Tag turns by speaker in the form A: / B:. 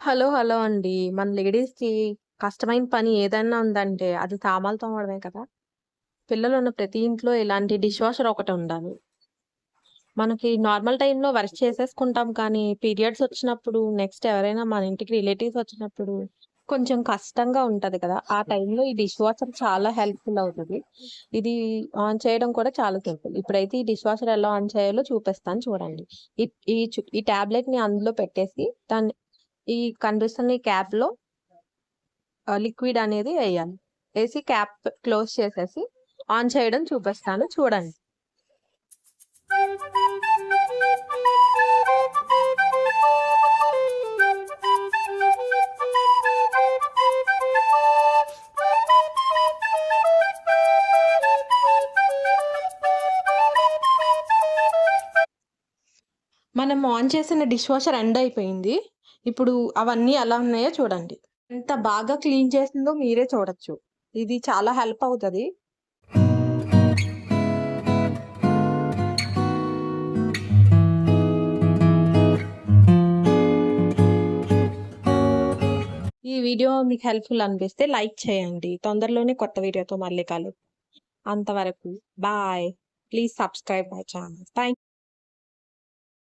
A: Hello. Hello అండి. మన లేడీస్‌కి కష్టమైన పని ఏదన్నా ఉందంటే అది సామాన్లు తోమడమే కదా! పిల్లలున్న ప్రతి ఇంట్లో ఇలాంటి డిష్ వాషర్ ఒకటుండాలి. మనకి నార్మల్ టైమ్‌లో వర్క్ చేసేసుకుంటాం కానీ, పీరియడ్స్ వచ్చినప్పుడు, నెక్స్ట్ ఎవరైనా మన ఇంటికి రిలేటివ్స్ వచ్చినప్పుడు కొంచెం కష్టంగా ఉంటది కదా! ఆ టైంలో ఈ డిష్ వాషర్ చాలా హెల్ప్‌ఫుల్ అవుతది. ఇది ఆన్ చేయడం కూడా చాలా సింపుల్. ఇప్పుడైతే ఈ డిష్ వాషర్ ఎలా ఆన్ చేయాలో చూపిస్తాను చూడండి. ఈ ఈ టాబ్లెట్‌ని అందులో పెట్టేసి ఈ కనిపిస్తున్న ఈ క్యాప్‌లో లిక్విడ్ అనేది ఎయ్యాలి. ఏసి క్యాప్ క్లోజ్ చేసేసి ఆన్ చేయడం చూపిస్తాను చూడండి. మనం ఆన్ చేసిన డిష్ వాషర్ ఎండ్ అయిపోయింది. ఇప్పుడు అవన్నీ ఎలా ఉన్నాయో చూడండి. ఎంత బాగా క్లీన్ చేసిందో మీరే చూడొచ్చు. ఇది చాలా హెల్ప్ అవుతది. ఈ వీడియో మీకు హెల్ప్‌ఫుల్ అనిపిస్తే లైక్ చేయండి. తొందరలోనే కొత్త వీడియోతో మళ్ళీ అంతవరకు bye. Please subscribe my channel. Thank